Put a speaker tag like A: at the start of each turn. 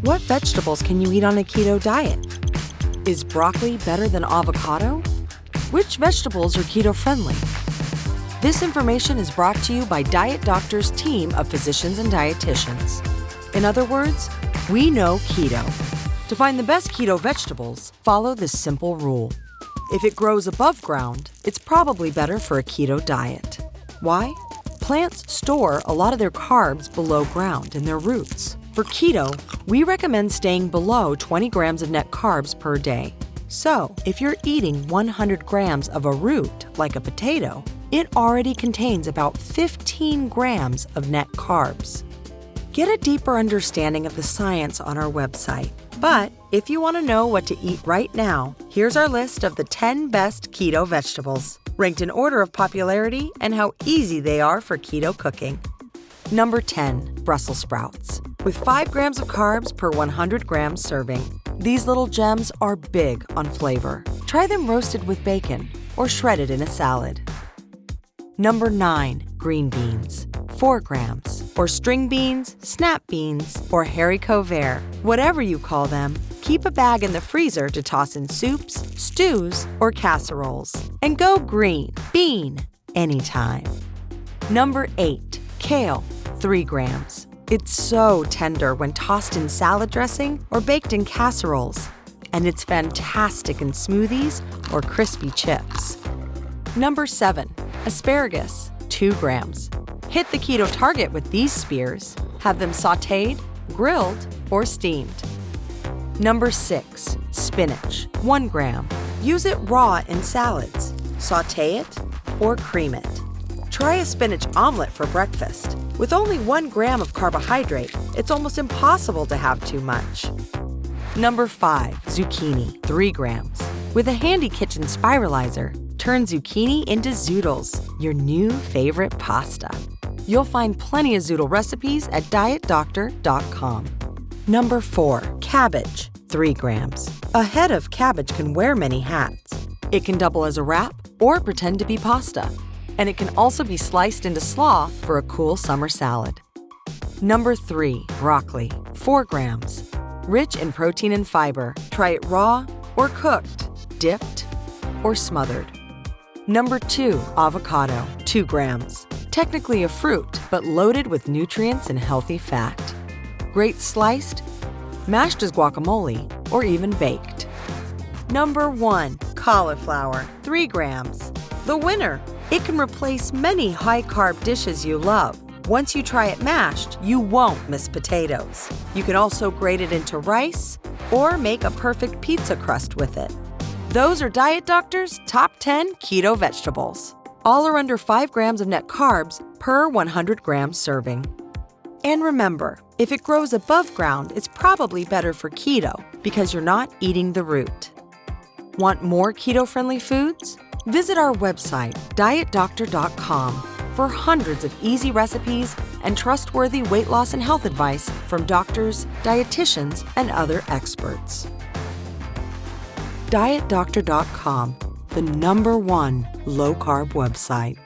A: What vegetables can you eat on a keto diet? Is broccoli better than avocado? Which vegetables are keto-friendly? This information is brought to you by Diet Doctor's team of physicians and dietitians. In other words, we know keto. To find the best keto vegetables, follow this simple rule. If it grows above ground, it's probably better for a keto diet. Why? Plants store a lot of their carbs below ground in their roots. For keto, we recommend staying below 20 grams of net carbs per day. So, if you're eating 100 grams of a root, like a potato, it already contains about 15 grams of net carbs. Get a deeper understanding of the science on our website. But if you want to know what to eat right now, here's our list of the 10 best keto vegetables, ranked in order of popularity and how easy they are for keto cooking. Number 10, Brussels sprouts. With 5 grams of carbs per 100 grams serving, these little gems are big on flavor. Try them roasted with bacon or shredded in a salad. Number 9, green beans. 4 grams, or string beans, snap beans, or haricot vert, whatever you call them. Keep a bag in the freezer to toss in soups, stews, or casseroles. And go green, bean, anytime. Number 8, kale. 3 grams. It's so tender when tossed in salad dressing or baked in casseroles. And it's fantastic in smoothies or crispy chips. Number 7, asparagus. 2 grams. Hit the keto target with these spears. Have them sautéed, grilled, or steamed. Number 6, spinach. 1 gram. Use it raw in salads. Sauté it or cream it. Try a spinach omelet for breakfast. With only 1 gram of carbohydrate, it's almost impossible to have too much. Number 5, zucchini. 3 grams. With a handy kitchen spiralizer, turn zucchini into zoodles, your new favorite pasta. You'll find plenty of zoodle recipes at dietdoctor.com. Number 4, cabbage. 3 grams. A head of cabbage can wear many hats. It can double as a wrap or pretend to be pasta. And it can also be sliced into slaw for a cool summer salad. Number 3, broccoli. 4 grams. Rich in protein and fiber. Try it raw or cooked, dipped or smothered. Number 2, avocado. 2 grams. Technically a fruit, but loaded with nutrients and healthy fat. Great sliced, mashed as guacamole, or even baked. Number 1, cauliflower. 3 grams. The winner. It can replace many high-carb dishes you love. Once you try it mashed, you won't miss potatoes. You can also grate it into rice or make a perfect pizza crust with it. Those are Diet Doctor's top 10 keto vegetables. All are under 5 grams of net carbs per 100 grams serving. And remember, if it grows above ground, it's probably better for keto because you're not eating the root. Want more keto-friendly foods? Visit our website, dietdoctor.com, for hundreds of easy recipes and trustworthy weight loss and health advice from doctors, dietitians, and other experts. Dietdoctor.com, the #1 low-carb website.